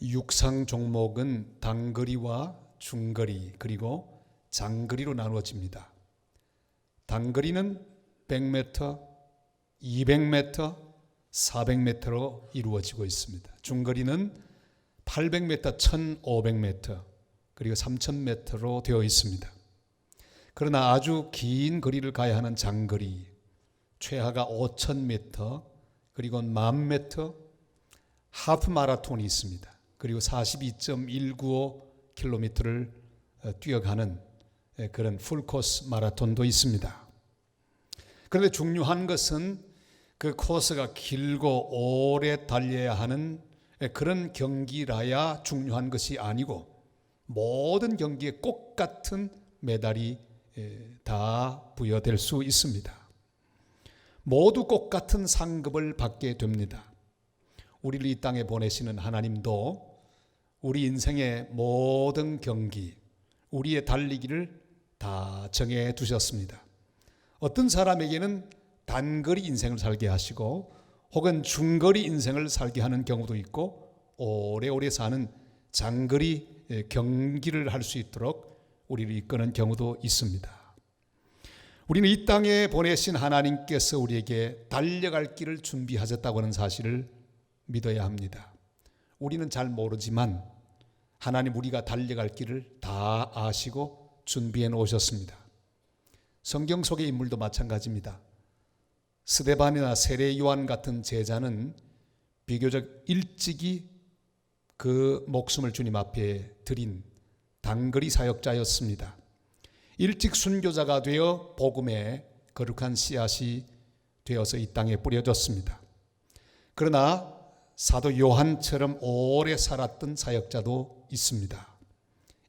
육상 종목은 단거리와 중거리 그리고 장거리로 나누어집니다. 단거리는 100m, 200m, 400m로 이루어지고 있습니다. 중거리는 800m, 1500m 그리고 3000m로 되어 있습니다. 그러나 아주 긴 거리를 가야 하는 장거리, 최하가 5000m 그리고 10,000m, 하프 마라톤이 있습니다. 그리고 42.195km를 뛰어가는 그런 풀코스 마라톤도 있습니다. 그런데 중요한 것은 그 코스가 길고 오래 달려야 하는 그런 경기라야 중요한 것이 아니고 모든 경기에 꼭 같은 메달이 다 부여될 수 있습니다. 모두 꼭 같은 상급을 받게 됩니다. 우리를 이 땅에 보내시는 하나님도 우리 인생의 모든 경기, 우리의 달리기를 다 정해 두셨습니다. 어떤 사람에게는 단거리 인생을 살게 하시고 혹은 중거리 인생을 살게 하는 경우도 있고 오래오래 사는 장거리 경기를 할 수 있도록 우리를 이끄는 경우도 있습니다. 우리는 이 땅에 보내신 하나님께서 우리에게 달려갈 길을 준비하셨다고 하는 사실을 믿어야 합니다. 우리는 잘 모르지만 하나님 우리가 달려갈 길을 다 아시고 준비해 놓으셨습니다. 성경 속의 인물도 마찬가지입니다. 스데반이나 세례 요한 같은 제자는 비교적 일찍이 그 목숨을 주님 앞에 드린 단거리 사역자였습니다. 일찍 순교자가 되어 복음의 거룩한 씨앗이 되어서 이 땅에 뿌려졌습니다. 그러나 사도 요한처럼 오래 살았던 사역자도 있습니다.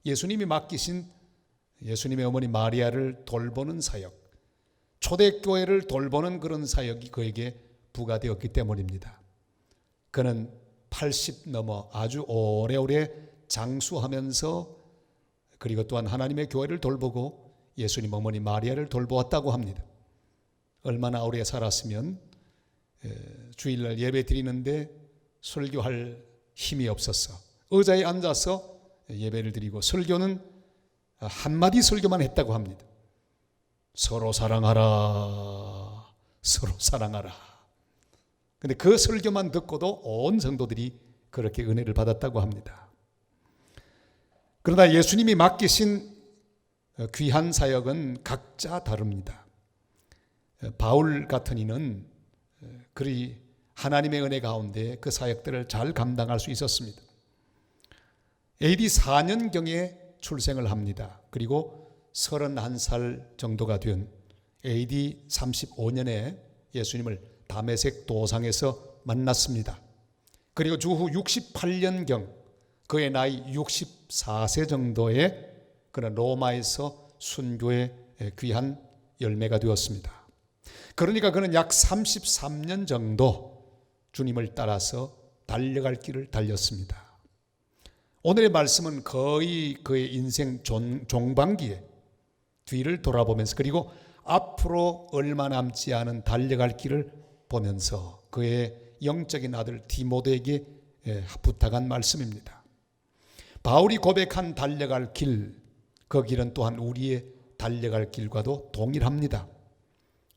예수님이 맡기신 예수님의 어머니 마리아를 돌보는 사역, 초대교회를 돌보는 그런 사역이 그에게 부과되었기 때문입니다. 그는 80 넘어 아주 오래오래 장수하면서 그리고 또한 하나님의 교회를 돌보고 예수님 어머니 마리아를 돌보았다고 합니다. 얼마나 오래 살았으면 주일날 예배 드리는데 설교할 힘이 없었어. 의자에 앉아서 예배를 드리고 설교는 한마디 설교만 했다고 합니다. 서로 사랑하라, 서로 사랑하라. 근데 그 설교만 듣고도 온 성도들이 그렇게 은혜를 받았다고 합니다. 그러나 예수님이 맡기신 귀한 사역은 각자 다릅니다. 바울 같은 이는 그리 하나님의 은혜 가운데 그 사역들을 잘 감당할 수 있었습니다. AD 4년경에 출생을 합니다. 그리고 31살 정도가 된 AD 35년에 예수님을 다메섹 도상에서 만났습니다. 그리고 주후 68년경 그의 나이 64세 정도에 그런 로마에서 순교의 귀한 열매가 되었습니다. 그러니까 그는 약 33년 정도 주님을 따라서 달려갈 길을 달렸습니다. 오늘의 말씀은 거의 그의 인생 종반기에 뒤를 돌아보면서 그리고 앞으로 얼마 남지 않은 달려갈 길을 보면서 그의 영적인 아들 디모데에게 부탁한 말씀입니다. 바울이 고백한 달려갈 길, 그 길은 또한 우리의 달려갈 길과도 동일합니다.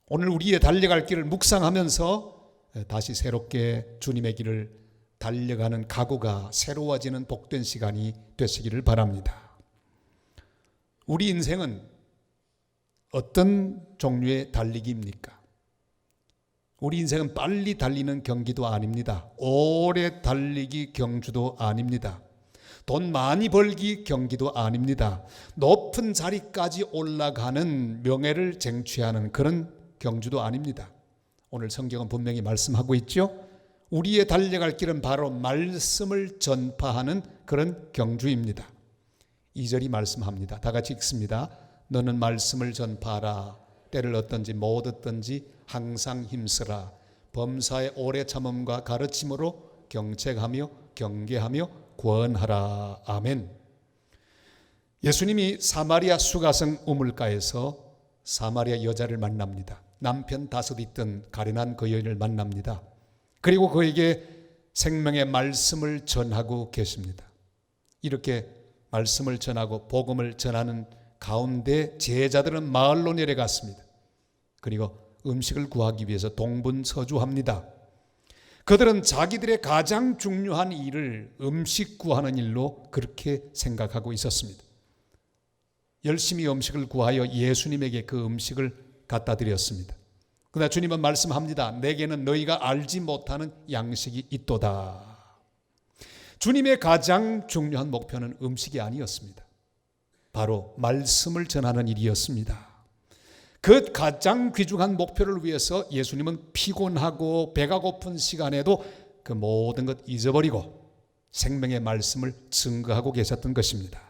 오늘 우리의 달려갈 길을 묵상하면서 다시 새롭게 주님의 길을 달려가는 각오가 새로워지는 복된 시간이 되시기를 바랍니다. 우리 인생은 어떤 종류의 달리기입니까? 우리 인생은 빨리 달리는 경기도 아닙니다. 오래 달리기 경주도 아닙니다. 돈 많이 벌기 경기도 아닙니다. 높은 자리까지 올라가는 명예를 쟁취하는 그런 경주도 아닙니다. 오늘 성경은 분명히 말씀하고 있죠. 우리의 달려갈 길은 바로 말씀을 전파하는 그런 경주입니다. 2절이 말씀합니다. 다 같이 읽습니다. 너는 말씀을 전파하라. 때를 얻든지 못 얻든지 항상 힘쓰라. 범사의 오래 참음과 가르침으로 경책하며 경계하며 권하라. 아멘. 예수님이 사마리아 수가성 우물가에서 사마리아 여자를 만납니다. 남편 5 있던 가련한 그 여인을 만납니다. 그리고 그에게 생명의 말씀을 전하고 계십니다. 이렇게 말씀을 전하고 복음을 전하는 가운데 제자들은 마을로 내려갔습니다. 그리고 음식을 구하기 위해서 동분서주합니다. 그들은 자기들의 가장 중요한 일을 음식 구하는 일로 그렇게 생각하고 있었습니다. 열심히 음식을 구하여 예수님에게 그 음식을 갖다 드렸습니다. 그러나 주님은 말씀합니다. 내게는 너희가 알지 못하는 양식이 있도다. 주님의 가장 중요한 목표는 음식이 아니었습니다. 바로 말씀을 전하는 일이었습니다. 그 가장 귀중한 목표를 위해서 예수님은 피곤하고 배가 고픈 시간에도 그 모든 것 잊어버리고 생명의 말씀을 증거하고 계셨던 것입니다.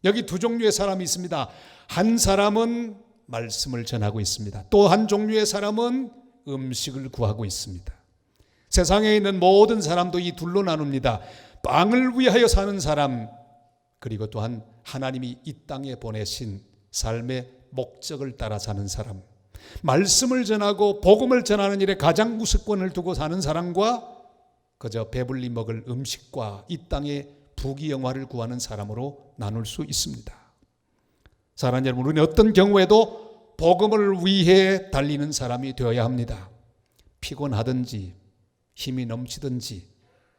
여기 두 종류의 사람이 있습니다. 한 사람은 말씀을 전하고 있습니다. 또 한 종류의 사람은 음식을 구하고 있습니다. 세상에 있는 모든 사람도 이 둘로 나눕니다. 빵을 위하여 사는 사람, 그리고 또한 하나님이 이 땅에 보내신 삶의 목적을 따라 사는 사람, 말씀을 전하고 복음을 전하는 일에 가장 우선권을 두고 사는 사람과 그저 배불리 먹을 음식과 이 땅의 부귀영화를 구하는 사람으로 나눌 수 있습니다. 사랑하는 여러분, 우리는 어떤 경우에도 복음을 위해 달리는 사람이 되어야 합니다. 피곤하든지 힘이 넘치든지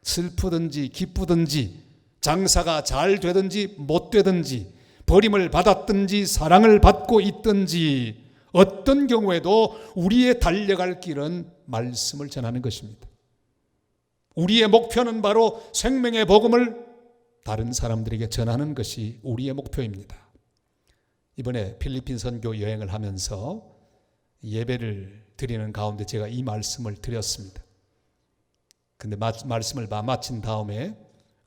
슬프든지 기쁘든지 장사가 잘 되든지 못 되든지 버림을 받았든지 사랑을 받고 있든지 어떤 경우에도 우리의 달려갈 길은 말씀을 전하는 것입니다. 우리의 목표는 바로 생명의 복음을 다른 사람들에게 전하는 것이 우리의 목표입니다. 이번에 필리핀 선교 여행을 하면서 예배를 드리는 가운데 제가 이 말씀을 드렸습니다. 근데 말씀을 마친 다음에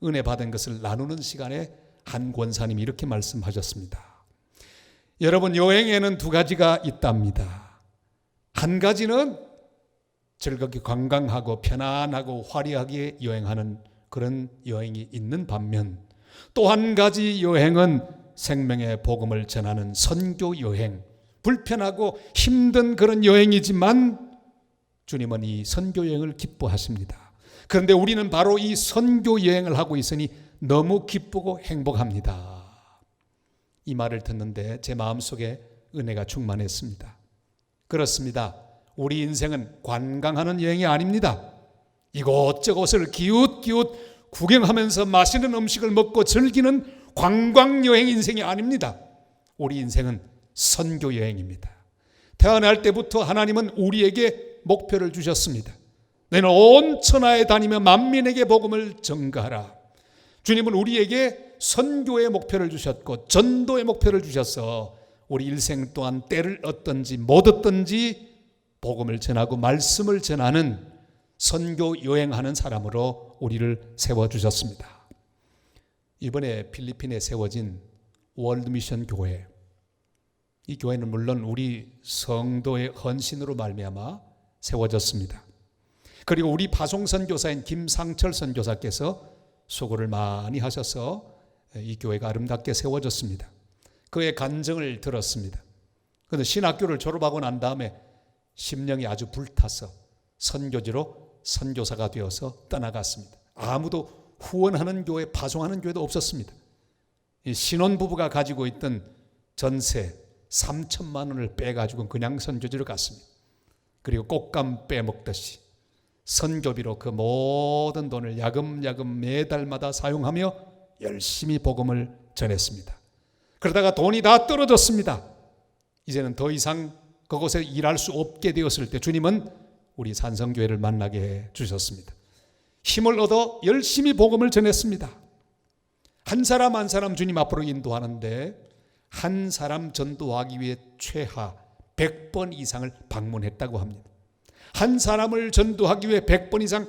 은혜 받은 것을 나누는 시간에 한 권사님이 이렇게 말씀하셨습니다. 여러분, 여행에는 두 가지가 있답니다. 한 가지는 즐겁게 관광하고 편안하고 화려하게 여행하는 그런 여행이 있는 반면 또 한 가지 여행은 생명의 복음을 전하는 선교 여행, 불편하고 힘든 그런 여행이지만 주님은 이 선교 여행을 기뻐하십니다. 그런데 우리는 바로 이 선교 여행을 하고 있으니 너무 기쁘고 행복합니다. 이 말을 듣는데 제 마음속에 은혜가 충만했습니다. 그렇습니다. 우리 인생은 관광하는 여행이 아닙니다. 이곳저곳을 기웃기웃 구경하면서 맛있는 음식을 먹고 즐기는 관광여행 인생이 아닙니다. 우리 인생은 선교여행입니다. 태어날 때부터 하나님은 우리에게 목표를 주셨습니다. 너희는 온 천하에 다니며 만민에게 복음을 전가하라. 주님은 우리에게 선교의 목표를 주셨고 전도의 목표를 주셔서 우리 일생 동안 때를 얻든지 못 얻든지 복음을 전하고 말씀을 전하는 선교 여행하는 사람으로 우리를 세워주셨습니다. 이번에 필리핀에 세워진 월드미션 교회, 이 교회는 물론 우리 성도의 헌신으로 말미암아 세워졌습니다. 그리고 우리 파송선교사인 김상철 선교사께서 수고를 많이 하셔서 이 교회가 아름답게 세워졌습니다. 그의 간증을 들었습니다. 그런데 신학교를 졸업하고 난 다음에 심령이 아주 불타서 선교지로 선교사가 되어서 떠나갔습니다. 아무도 후원하는 교회, 파송하는 교회도 없었습니다. 신혼부부가 가지고 있던 전세 3천만 원을 빼가지고 그냥 선교지로 갔습니다. 그리고 꽃감 빼먹듯이 선교비로 그 모든 돈을 야금야금 매달마다 사용하며 열심히 복음을 전했습니다. 그러다가 돈이 다 떨어졌습니다. 이제는 더 이상 그곳에 일할 수 없게 되었을 때 주님은 우리 산성교회를 만나게 해주셨습니다. 힘을 얻어 열심히 복음을 전했습니다. 한 사람 한 사람 주님 앞으로 인도하는데 한 사람 전도하기 위해 최하 100번 이상을 방문했다고 합니다. 한 사람을 전도하기 위해 100번 이상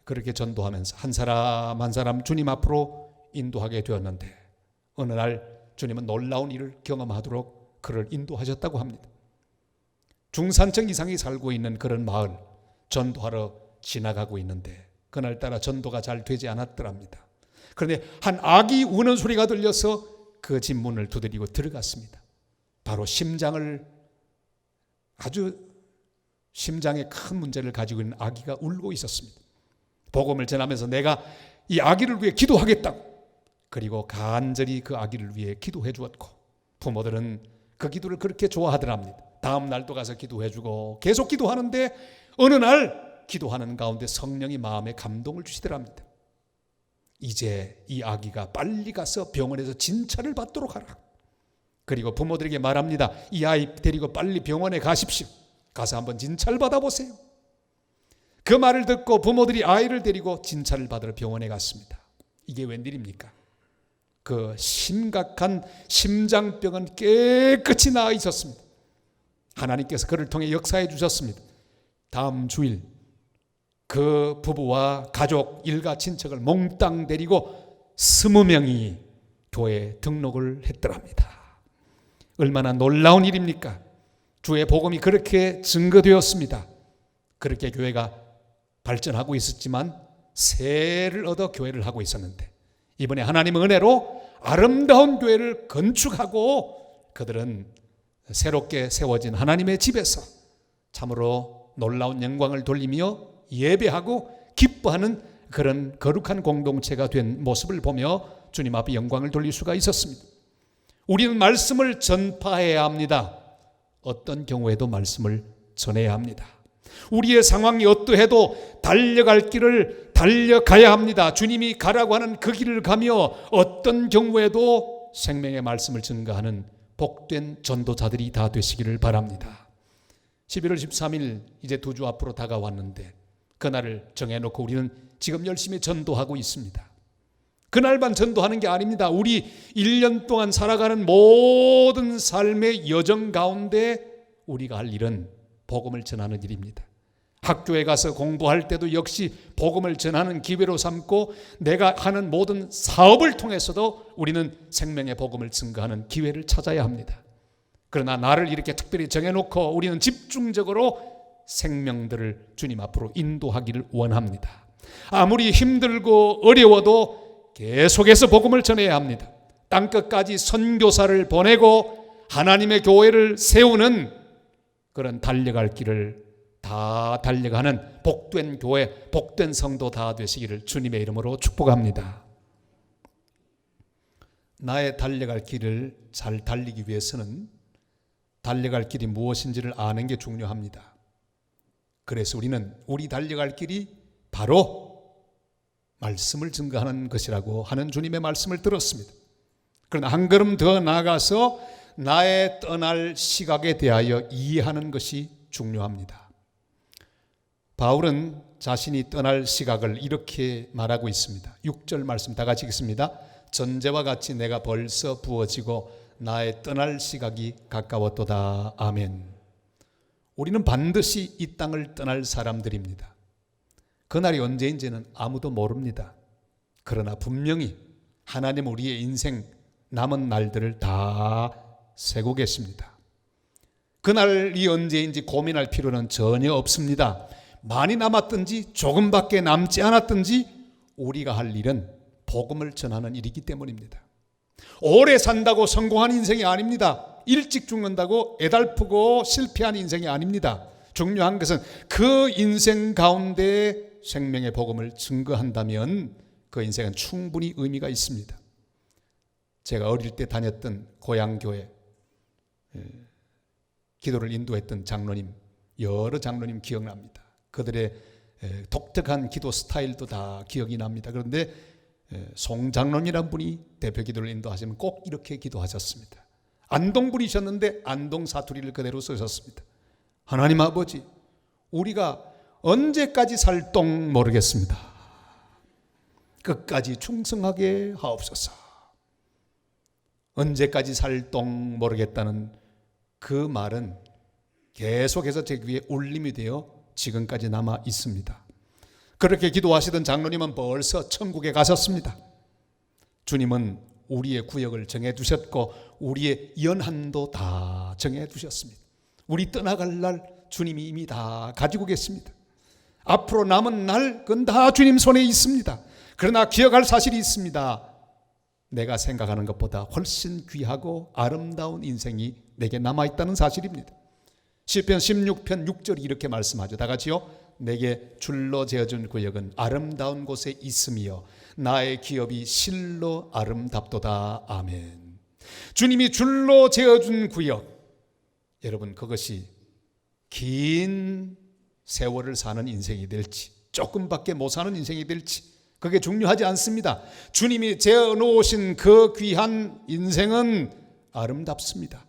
그렇게 전도하면서 한 사람 한 사람 주님 앞으로 인도하게 되었는데 어느 날 주님은 놀라운 일을 경험하도록 그를 인도하셨다고 합니다. 중산층 이상이 살고 있는 그런 마을 전도하러 지나가고 있는데 그날따라 전도가 잘 되지 않았더랍니다. 그런데 한 아기 우는 소리가 들려서 그 집 문을 두드리고 들어갔습니다. 바로 아주 심장에 큰 문제를 가지고 있는 아기가 울고 있었습니다. 복음을 전하면서 내가 이 아기를 위해 기도하겠다고, 그리고 간절히 그 아기를 위해 기도해 주었고, 부모들은 그 기도를 그렇게 좋아하더랍니다. 다음 날도 가서 기도해 주고 계속 기도하는데 어느 날 기도하는 가운데 성령이 마음에 감동을 주시더랍니다. 이제 이 아기가 빨리 가서 병원에서 진찰을 받도록 하라. 그리고 부모들에게 말합니다. 이 아이 데리고 빨리 병원에 가십시오. 가서 한번 진찰 받아보세요. 그 말을 듣고 부모들이 아이를 데리고 진찰을 받으러 병원에 갔습니다. 이게 웬일입니까? 그 심각한 심장병은 깨끗이 나아 있었습니다. 하나님께서 그를 통해 역사해 주셨습니다. 다음 주일 그 부부와 가족, 일가, 친척을 몽땅 데리고 20명이 교회에 등록을 했더랍니다. 얼마나 놀라운 일입니까? 주의 복음이 그렇게 증거되었습니다. 그렇게 교회가 발전하고 있었지만 세를 얻어 교회를 하고 있었는데, 이번에 하나님의 은혜로 아름다운 교회를 건축하고 그들은 새롭게 세워진 하나님의 집에서 참으로 놀라운 영광을 돌리며 예배하고 기뻐하는 그런 거룩한 공동체가 된 모습을 보며 주님 앞에 영광을 돌릴 수가 있었습니다. 우리는 말씀을 전파해야 합니다. 어떤 경우에도 말씀을 전해야 합니다. 우리의 상황이 어떠해도 달려갈 길을 달려가야 합니다. 주님이 가라고 하는 그 길을 가며 어떤 경우에도 생명의 말씀을 증거하는 복된 전도자들이 다 되시기를 바랍니다. 11월 13일 이제 2주 앞으로 다가왔는데 그날을 정해놓고 우리는 지금 열심히 전도하고 있습니다. 그날만 전도하는 게 아닙니다. 우리 1년 동안 살아가는 모든 삶의 여정 가운데 우리가 할 일은 복음을 전하는 일입니다. 학교에 가서 공부할 때도 역시 복음을 전하는 기회로 삼고, 내가 하는 모든 사업을 통해서도 우리는 생명의 복음을 증거하는 기회를 찾아야 합니다. 그러나 나를 이렇게 특별히 정해놓고 우리는 집중적으로 생명들을 주님 앞으로 인도하기를 원합니다. 아무리 힘들고 어려워도 계속해서 복음을 전해야 합니다. 땅끝까지 선교사를 보내고 하나님의 교회를 세우는 그런 달려갈 길을 다 달려가는 복된 교회, 복된 성도 다 되시기를 주님의 이름으로 축복합니다. 나의 달려갈 길을 잘 달리기 위해서는 달려갈 길이 무엇인지를 아는 게 중요합니다. 그래서 우리는 우리 달려갈 길이 바로 말씀을 증거하는 것이라고 하는 주님의 말씀을 들었습니다. 그러나 한 걸음 더 나아가서 나의 떠날 시각에 대하여 이해하는 것이 중요합니다. 바울은 자신이 떠날 시각을 이렇게 말하고 있습니다. 6절 말씀 다 같이 읽습니다. 전제와 같이 내가 벌써 부어지고 나의 떠날 시각이 가까웠도다. 아멘. 우리는 반드시 이 땅을 떠날 사람들입니다. 그날이 언제인지는 아무도 모릅니다. 그러나 분명히 하나님 우리의 인생 남은 날들을 다 세고 계십니다. 그날이 언제인지 고민할 필요는 전혀 없습니다. 많이 남았든지 조금밖에 남지 않았든지 우리가 할 일은 복음을 전하는 일이기 때문입니다. 오래 산다고 성공한 인생이 아닙니다. 일찍 죽는다고 애달프고 실패한 인생이 아닙니다. 중요한 것은 그 인생 가운데 생명의 복음을 증거한다면 그 인생은 충분히 의미가 있습니다. 제가 어릴 때 다녔던 고향교회 기도를 인도했던 장로님, 여러 장로님 기억납니다. 그들의 독특한 기도 스타일도 다 기억이 납니다. 그런데 송 장로님이란 분이 대표 기도를 인도하시면 꼭 이렇게 기도하셨습니다. 안동분이셨는데 안동 사투리를 그대로 쓰셨습니다. 하나님 아버지, 우리가 언제까지 살똥 모르겠습니다. 끝까지 충성하게 하옵소서. 언제까지 살똥 모르겠다는 그 말은 계속해서 제 귀에 울림이 되어 지금까지 남아 있습니다. 그렇게 기도하시던 장로님은 벌써 천국에 가셨습니다. 주님은 우리의 구역을 정해두셨고 우리의 연한도 다 정해두셨습니다. 우리 떠나갈 날 주님이 이미 다 가지고 계십니다. 앞으로 남은 날 그건 다 주님 손에 있습니다. 그러나 기억할 사실이 있습니다. 내가 생각하는 것보다 훨씬 귀하고 아름다운 인생이 내게 남아있다는 사실입니다. 시편 16편 6절이 이렇게 말씀하죠. 다 같이요. 내게 줄로 재어준 구역은 아름다운 곳에 있으며 나의 기업이 실로 아름답도다. 아멘. 주님이 줄로 재어준 구역, 여러분 그것이 긴 세월을 사는 인생이 될지 조금밖에 못 사는 인생이 될지 그게 중요하지 않습니다. 주님이 재어놓으신 그 귀한 인생은 아름답습니다.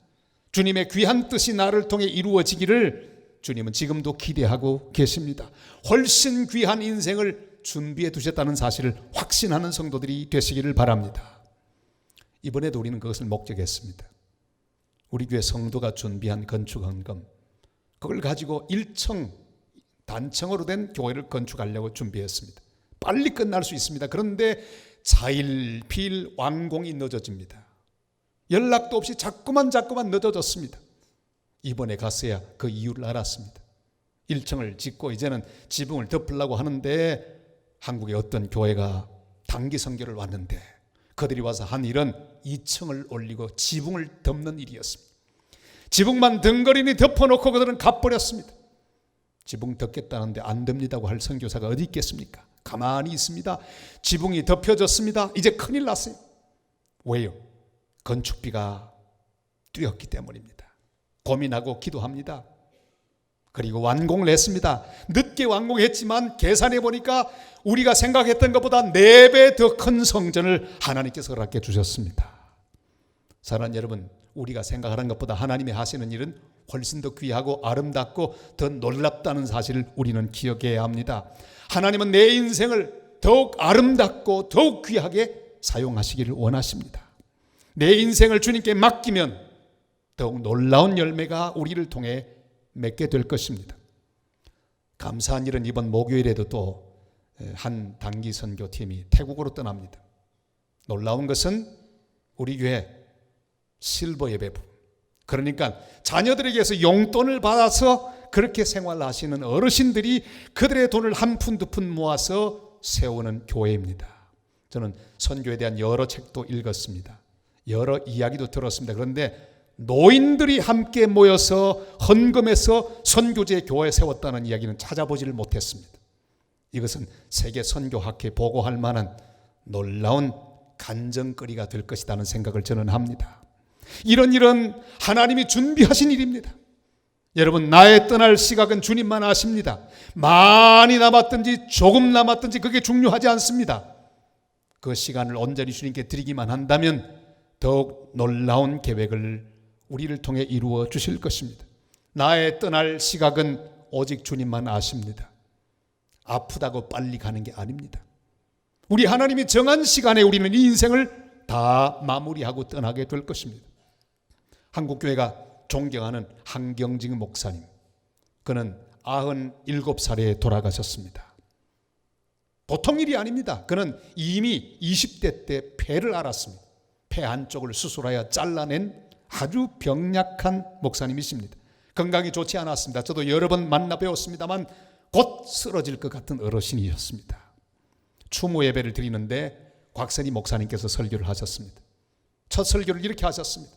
주님의 귀한 뜻이 나를 통해 이루어지기를 주님은 지금도 기대하고 계십니다. 훨씬 귀한 인생을 준비해 두셨다는 사실을 확신하는 성도들이 되시기를 바랍니다. 이번에도 우리는 그것을 목격했습니다. 우리 교회 성도가 준비한 건축 헌금, 그걸 가지고 1층 단층으로 된 교회를 건축하려고 준비했습니다. 빨리 끝날 수 있습니다. 그런데 자일피일 완공이 늦어집니다. 연락도 없이 자꾸만 늦어졌습니다. 이번에 갔어야 그 이유를 알았습니다. 1층을 짓고 이제는 지붕을 덮으려고 하는데 한국의 어떤 교회가 단기 선교를 왔는데 그들이 와서 한 일은 2층을 올리고 지붕을 덮는 일이었습니다. 지붕만 덩그러니 덮어놓고 그들은 가버렸습니다. 지붕 덮겠다는데 안 됩니다고 할 선교사가 어디 있겠습니까? 가만히 있습니다. 지붕이 덮여졌습니다. 이제 큰일 났어요. 왜요? 건축비가 뛰었기 때문입니다. 고민하고 기도합니다. 그리고 완공을 했습니다. 늦게 완공했지만 계산해 보니까 우리가 생각했던 것보다 4배 더 큰 성전을 하나님께서 허락해 주셨습니다. 사랑하는 여러분, 우리가 생각하는 것보다 하나님이 하시는 일은 훨씬 더 귀하고 아름답고 더 놀랍다는 사실을 우리는 기억해야 합니다. 하나님은 내 인생을 더욱 아름답고 더욱 귀하게 사용하시기를 원하십니다. 내 인생을 주님께 맡기면 더욱 놀라운 열매가 우리를 통해 맺게 될 것입니다. 감사한 일은 이번 목요일에도 또 한 단기 선교팀이 태국으로 떠납니다. 놀라운 것은 우리 교회 실버 예배부, 그러니까 자녀들에게서 용돈을 받아서 그렇게 생활하시는 어르신들이 그들의 돈을 한 푼 두 푼 모아서 세우는 교회입니다. 저는 선교에 대한 여러 책도 읽었습니다. 여러 이야기도 들었습니다. 그런데 노인들이 함께 모여서 헌금해서 선교제 교회 세웠다는 이야기는 찾아보지를 못했습니다. 이것은 세계 선교학회 보고할 만한 놀라운 간증거리가 될 것이라는 생각을 저는 합니다. 이런 일은 하나님이 준비하신 일입니다. 여러분, 나의 떠날 시각은 주님만 아십니다. 많이 남았든지 조금 남았든지 그게 중요하지 않습니다. 그 시간을 온전히 주님께 드리기만 한다면 더욱 놀라운 계획을 우리를 통해 이루어 주실 것입니다. 나의 떠날 시각은 오직 주님만 아십니다. 아프다고 빨리 가는 게 아닙니다. 우리 하나님이 정한 시간에 우리는 이 인생을 다 마무리하고 떠나게 될 것입니다. 한국교회가 존경하는 한경직 목사님, 그는 97살에 돌아가셨습니다. 보통 일이 아닙니다. 그는 이미 20대 때 폐를 앓았습니다. 폐 한쪽을 수술하여 잘라낸 아주 병약한 목사님이십니다. 건강이 좋지 않았습니다. 저도 여러 번 만나 배웠습니다만 곧 쓰러질 것 같은 어르신이었습니다. 추모 예배를 드리는데 곽선희 목사님께서 설교를 하셨습니다. 첫 설교를 이렇게 하셨습니다.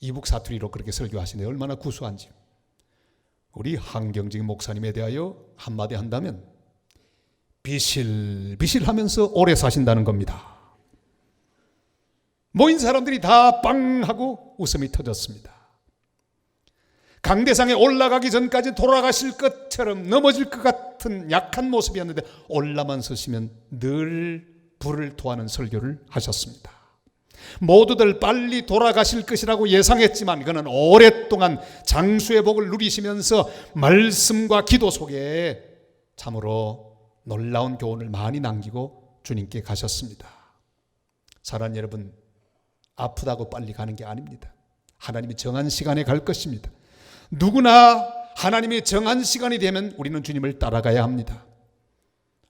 이북 사투리로 그렇게 설교하시네요. 얼마나 구수한지요. 우리 한경직 목사님에 대하여 한마디 한다면 비실비실하면서 오래 사신다는 겁니다. 모인 사람들이 다 빵 하고 웃음이 터졌습니다. 강대상에 올라가기 전까지 돌아가실 것처럼 넘어질 것 같은 약한 모습이었는데 올라만 서시면 늘 불을 토하는 설교를 하셨습니다. 모두들 빨리 돌아가실 것이라고 예상했지만 그는 오랫동안 장수의 복을 누리시면서 말씀과 기도 속에 참으로 놀라운 교훈을 많이 남기고 주님께 가셨습니다. 사랑하는 여러분, 아프다고 빨리 가는 게 아닙니다. 하나님이 정한 시간에 갈 것입니다. 누구나 하나님이 정한 시간이 되면 우리는 주님을 따라가야 합니다.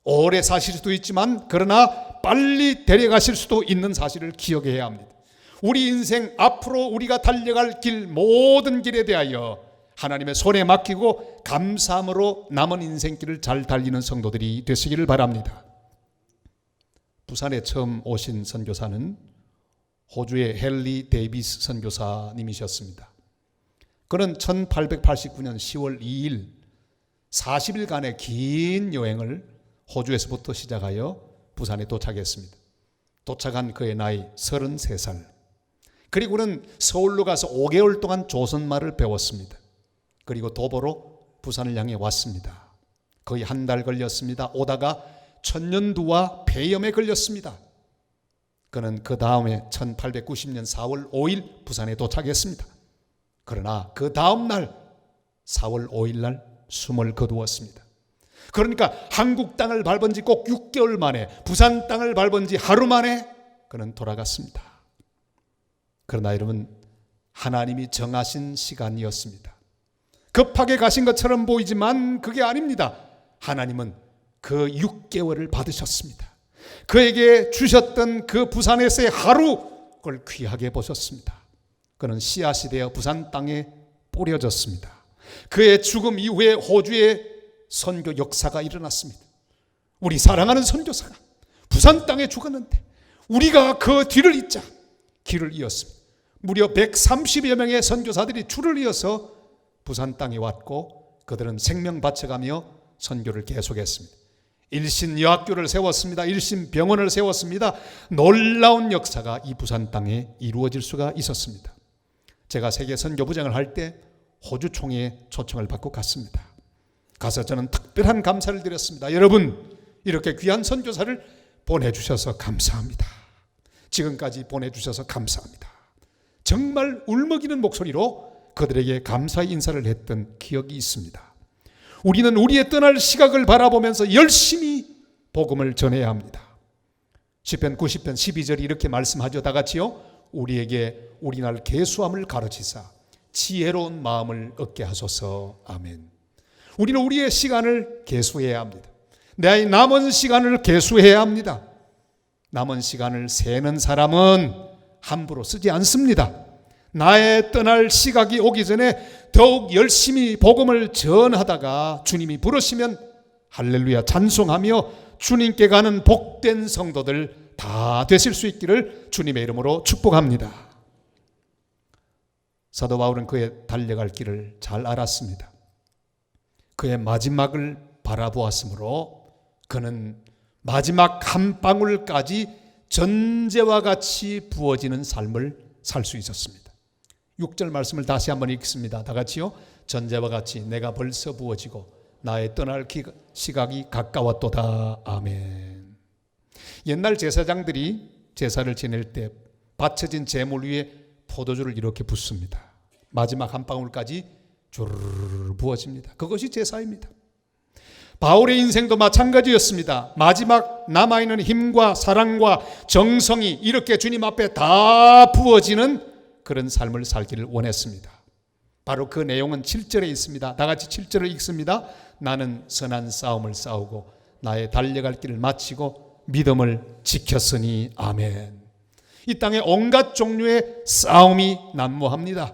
오래 사실 수도 있지만 그러나 빨리 데려가실 수도 있는 사실을 기억해야 합니다. 우리 인생 앞으로 우리가 달려갈 길 모든 길에 대하여 하나님의 손에 맡기고 감사함으로 남은 인생길을 잘 달리는 성도들이 되시기를 바랍니다. 부산에 처음 오신 선교사는 호주의 헨리 데이비스 선교사님이셨습니다. 그는 1889년 10월 2일 40일간의 긴 여행을 호주에서부터 시작하여 부산에 도착했습니다. 도착한 그의 나이 33살. 그리고는 서울로 가서 5개월 동안 조선말을 배웠습니다. 그리고 도보로 부산을 향해 왔습니다. 거의 한 달 걸렸습니다. 오다가 천년두와 폐렴에 걸렸습니다. 그는 그 다음에 1890년 4월 5일 부산에 도착했습니다. 그러나 그 다음 날 4월 5일 날 숨을 거두었습니다. 그러니까 한국 땅을 밟은 지 꼭 6개월 만에, 부산 땅을 밟은 지 하루 만에 그는 돌아갔습니다. 그러나 여러분, 하나님이 정하신 시간이었습니다. 급하게 가신 것처럼 보이지만 그게 아닙니다. 하나님은 그 6개월을 받으셨습니다. 그에게 주셨던 그 부산에서의 하루, 그걸 귀하게 보셨습니다. 그는 씨앗이 되어 부산 땅에 뿌려졌습니다. 그의 죽음 이후에 호주의 선교 역사가 일어났습니다. 우리 사랑하는 선교사가 부산 땅에 죽었는데 우리가 그 뒤를 잇자 길을 이었습니다. 무려 130여 명의 선교사들이 줄을 이어서 부산 땅에 왔고 그들은 생명 바쳐가며 선교를 계속했습니다. 일신여학교를 세웠습니다. 일신병원을 세웠습니다. 놀라운 역사가 이 부산 땅에 이루어질 수가 있었습니다. 제가 세계 선교부장을 할 때 호주 총회에 초청을 받고 갔습니다. 가서 저는 특별한 감사를 드렸습니다. 여러분, 이렇게 귀한 선교사를 보내주셔서 감사합니다. 지금까지 보내주셔서 감사합니다. 정말 울먹이는 목소리로 그들에게 감사의 인사를 했던 기억이 있습니다. 우리는 우리의 떠날 시각을 바라보면서 열심히 복음을 전해야 합니다. 시편 90편 12절이 이렇게 말씀하죠. 다 같이요. 우리에게 우리날 계수함을 가르치사 지혜로운 마음을 얻게 하소서. 아멘. 우리는 우리의 시간을 계수해야 합니다. 내 남은 시간을 계수해야 합니다. 남은 시간을 세는 사람은 함부로 쓰지 않습니다. 나의 떠날 시각이 오기 전에 더욱 열심히 복음을 전하다가 주님이 부르시면 할렐루야 찬송하며 주님께 가는 복된 성도들 다 되실 수 있기를 주님의 이름으로 축복합니다. 사도 바울은 그의 달려갈 길을 잘 알았습니다. 그의 마지막을 바라보았으므로 그는 마지막 한 방울까지 전제와 같이 부어지는 삶을 살 수 있었습니다. 6절 말씀을 다시 한번 읽습니다. 다 같이요. 전제와 같이 내가 벌써 부어지고 나의 떠날 시각이 가까웠도다. 아멘. 옛날 제사장들이 제사를 지낼 때 바쳐진 제물 위에 포도주를 이렇게 붓습니다. 마지막 한 방울까지 주르르 부어집니다. 그것이 제사입니다. 바울의 인생도 마찬가지였습니다. 마지막 남아있는 힘과 사랑과 정성이 이렇게 주님 앞에 다 부어지는 그런 삶을 살기를 원했습니다. 바로 그 내용은 7절에 있습니다. 다 같이 7절을 읽습니다. 나는 선한 싸움을 싸우고 나의 달려갈 길을 마치고 믿음을 지켰으니 아멘. 이 땅에 온갖 종류의 싸움이 난무합니다.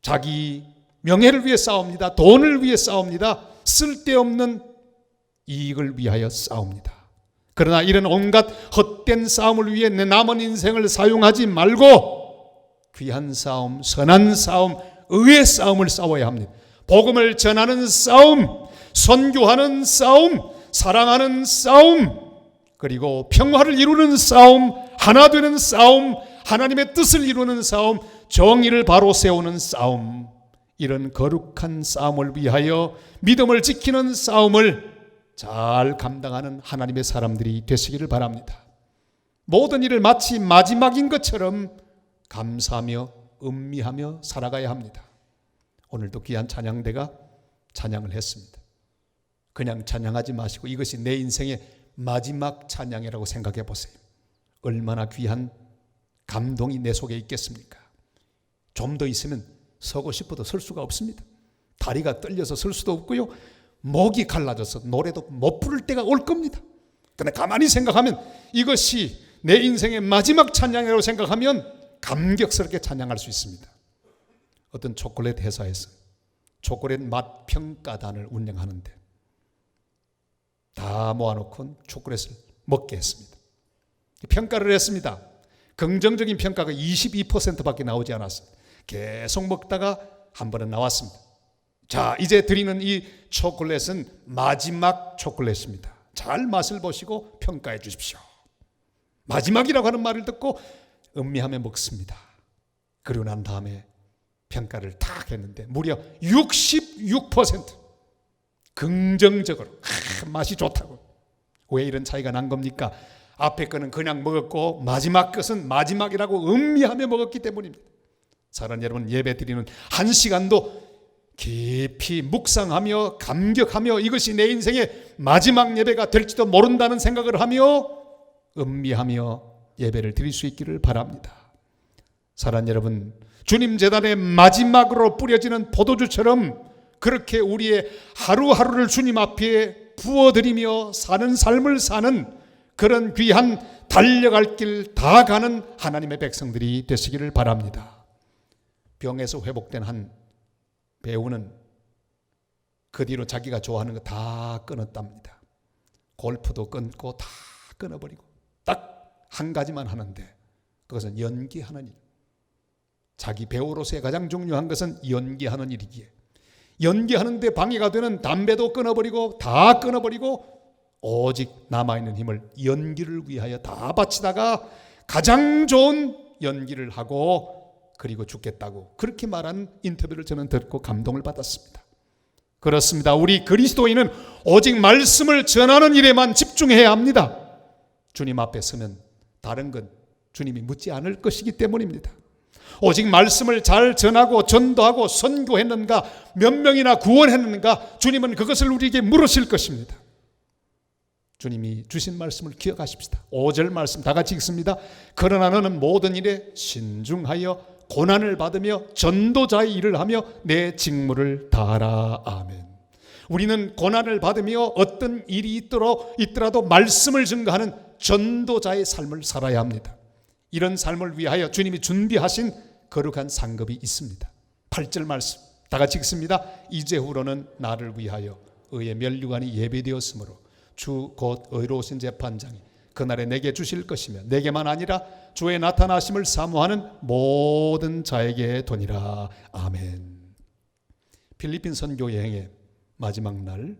자기 명예를 위해 싸웁니다. 돈을 위해 싸웁니다. 쓸데없는 이익을 위하여 싸웁니다. 그러나 이런 온갖 헛된 싸움을 위해 내 남은 인생을 사용하지 말고 귀한 싸움, 선한 싸움, 의의 싸움을 싸워야 합니다. 복음을 전하는 싸움, 선교하는 싸움, 사랑하는 싸움, 그리고 평화를 이루는 싸움, 하나 되는 싸움, 하나님의 뜻을 이루는 싸움, 정의를 바로 세우는 싸움, 이런 거룩한 싸움을 위하여 믿음을 지키는 싸움을 잘 감당하는 하나님의 사람들이 되시기를 바랍니다. 모든 일을 마치 마지막인 것처럼 감사하며 음미하며 살아가야 합니다. 오늘도 귀한 찬양대가 찬양을 했습니다. 그냥 찬양하지 마시고 이것이 내 인생의 마지막 찬양이라고 생각해 보세요. 얼마나 귀한 감동이 내 속에 있겠습니까? 좀 더 있으면 서고 싶어도 설 수가 없습니다. 다리가 떨려서 설 수도 없고요. 목이 갈라져서 노래도 못 부를 때가 올 겁니다. 그런데 가만히 생각하면 이것이 내 인생의 마지막 찬양이라고 생각하면 감격스럽게 찬양할 수 있습니다. 어떤 초콜릿 회사에서 초콜릿 맛 평가단을 운영하는데 다 모아놓고 초콜릿을 먹게 했습니다. 평가를 했습니다. 긍정적인 평가가 22%밖에 나오지 않았습니다. 계속 먹다가 한 번은 나왔습니다. 자, 이제 드리는 이 초콜릿은 마지막 초콜릿입니다. 잘 맛을 보시고 평가해 주십시오. 마지막이라고 하는 말을 듣고 음미하며 먹습니다. 그리고 난 다음에 평가를 딱 했는데 무려 66% 긍정적으로 맛이 좋다고. 왜 이런 차이가 난 겁니까? 앞에 거는 그냥 먹었고 마지막 것은 마지막이라고 음미하며 먹었기 때문입니다. 사랑하는 여러분, 예배 드리는 한 시간도 깊이 묵상하며 감격하며 이것이 내 인생의 마지막 예배가 될지도 모른다는 생각을 하며 음미하며 예배를 드릴 수 있기를 바랍니다. 사랑하는 여러분, 주님 제단의 마지막으로 뿌려지는 포도주처럼 그렇게 우리의 하루하루를 주님 앞에 부어드리며 사는 삶을 사는 그런 귀한 달려갈 길 다 가는 하나님의 백성들이 되시기를 바랍니다. 병에서 회복된 한 배우는 그 뒤로 자기가 좋아하는 거 다 끊었답니다. 골프도 끊고 다 끊어버리고 딱 한 가지만 하는데 그것은 연기하는 일. 자기 배우로서의 가장 중요한 것은 연기하는 일이기에 연기하는데 방해가 되는 담배도 끊어버리고 다 끊어버리고 오직 남아있는 힘을 연기를 위하여 다 바치다가 가장 좋은 연기를 하고 그리고 죽겠다고 그렇게 말한 인터뷰를 저는 듣고 감동을 받았습니다. 그렇습니다. 우리 그리스도인은 오직 말씀을 전하는 일에만 집중해야 합니다. 주님 앞에 서면 다른 건 주님이 묻지 않을 것이기 때문입니다. 오직 말씀을 잘 전하고 전도하고 선교했는가, 몇 명이나 구원했는가, 주님은 그것을 우리에게 물으실 것입니다. 주님이 주신 말씀을 기억하십시다. 5절 말씀 다 같이 읽습니다. 그러나 너는 모든 일에 신중하여 고난을 받으며 전도자의 일을 하며 내 직무를 다하라. 아멘. 우리는 고난을 받으며 어떤 일이 있더라도 말씀을 증거하는 전도자의 삶을 살아야 합니다. 이런 삶을 위하여 주님이 준비하신 거룩한 상급이 있습니다. 8절 말씀 다 같이 읽습니다. 이제후로는 나를 위하여 의의 면류관이 예배되었으므로 주 곧 의로우신 재판장이 그날에 내게 주실 것이며 내게만 아니라 주의 나타나심을 사모하는 모든 자에게 도니라. 아멘. 필리핀 선교 여행의 마지막 날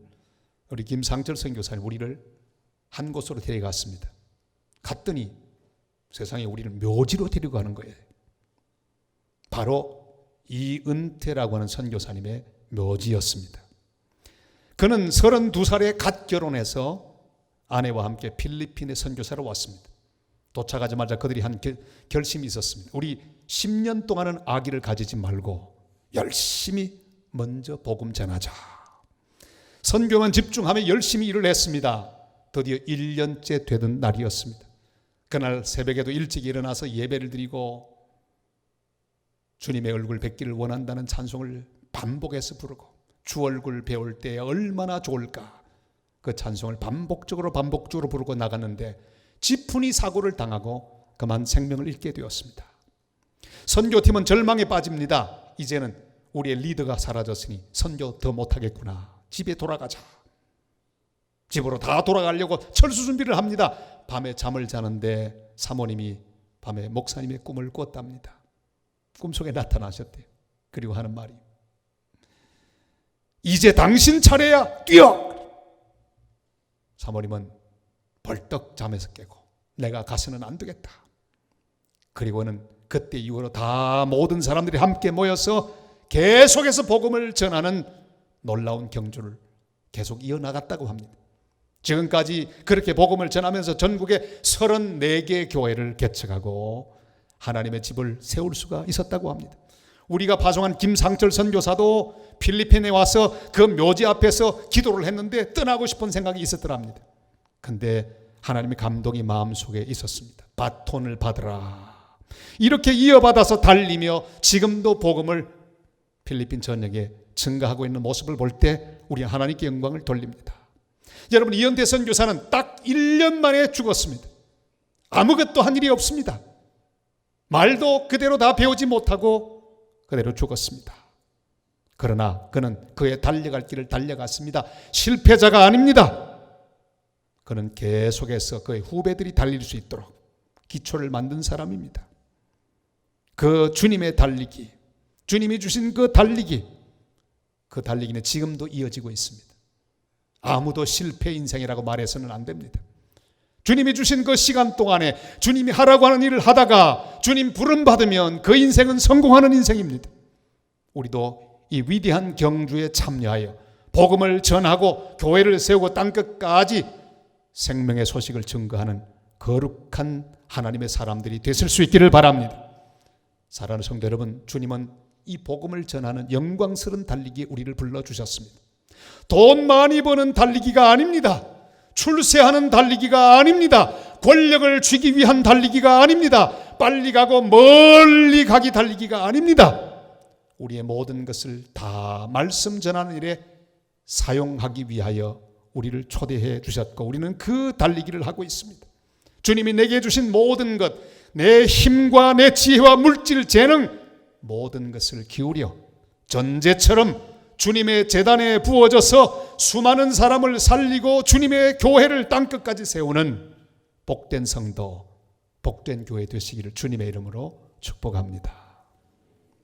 우리 김상철 선교사님 우리를 한 곳으로 데려갔습니다. 갔더니 세상에 우리를 묘지로 데려가는 거예요. 바로 이은태라고 하는 선교사님의 묘지였습니다. 그는 32살에 갓 결혼해서 아내와 함께 필리핀의 선교사로 왔습니다. 도착하자마자 그들이 한 결심이 있었습니다. 우리 10년 동안은 아기를 가지지 말고 열심히 먼저 복음 전하자. 선교만 집중하며 열심히 일을 했습니다. 드디어 1년째 되던 날이었습니다. 그날 새벽에도 일찍 일어나서 예배를 드리고 주님의 얼굴 뵙기를 원한다는 찬송을 반복해서 부르고 주 얼굴 배울 때 얼마나 좋을까 그 찬송을 반복적으로 부르고 나갔는데 지푼이 사고를 당하고 그만 생명을 잃게 되었습니다. 선교팀은 절망에 빠집니다. 이제는 우리의 리더가 사라졌으니 선교 더 못하겠구나. 집에 돌아가자. 집으로 다 돌아가려고 철수 준비를 합니다. 밤에 잠을 자는데 사모님이 밤에 목사님의 꿈을 꿨답니다. 꿈속에 나타나셨대요. 그리고 하는 말이 이제 당신 차례야. 뛰어. 사모님은 벌떡 잠에서 깨고 내가 가서는 안 되겠다. 그리고는 그때 이후로 다 모든 사람들이 함께 모여서 계속해서 복음을 전하는 놀라운 경주를 계속 이어나갔다고 합니다. 지금까지 그렇게 복음을 전하면서 전국에 34개 교회를 개척하고 하나님의 집을 세울 수가 있었다고 합니다. 우리가 파송한 김상철 선교사도 필리핀에 와서 그 묘지 앞에서 기도를 했는데 떠나고 싶은 생각이 있었더랍니다. 근데 하나님의 감동이 마음속에 있었습니다. 바톤을 받으라. 이렇게 이어받아서 달리며 지금도 복음을 필리핀 전역에 증가하고 있는 모습을 볼 때 우리 하나님께 영광을 돌립니다. 여러분, 이은태 선교사는 딱 1년 만에 죽었습니다. 아무것도 한 일이 없습니다. 말도 그대로 다 배우지 못하고 그대로 죽었습니다. 그러나 그는 그의 달려갈 길을 달려갔습니다. 실패자가 아닙니다. 그는 계속해서 그의 후배들이 달릴 수 있도록 기초를 만든 사람입니다. 그 주님의 달리기, 주님이 주신 그 달리기, 그 달리기는 지금도 이어지고 있습니다. 아무도 실패 인생이라고 말해서는 안 됩니다. 주님이 주신 그 시간 동안에 주님이 하라고 하는 일을 하다가 주님 부름 받으면 그 인생은 성공하는 인생입니다. 우리도 이 위대한 경주에 참여하여 복음을 전하고 교회를 세우고 땅끝까지 생명의 소식을 증거하는 거룩한 하나님의 사람들이 됐을 수 있기를 바랍니다. 사랑하는 성도 여러분, 주님은 이 복음을 전하는 영광스러운 달리기에 우리를 불러주셨습니다. 돈 많이 버는 달리기가 아닙니다. 출세하는 달리기가 아닙니다. 권력을 쥐기 위한 달리기가 아닙니다. 빨리 가고 멀리 가기 달리기가 아닙니다. 우리의 모든 것을 다 말씀 전하는 일에 사용하기 위하여 우리를 초대해 주셨고 우리는 그 달리기를 하고 있습니다. 주님이 내게 주신 모든 것, 내 힘과 내 지혜와 물질, 재능 모든 것을 기울여 전제처럼 주님의 제단에 부어져서 수많은 사람을 살리고 주님의 교회를 땅끝까지 세우는 복된 성도, 복된 교회 되시기를 주님의 이름으로 축복합니다.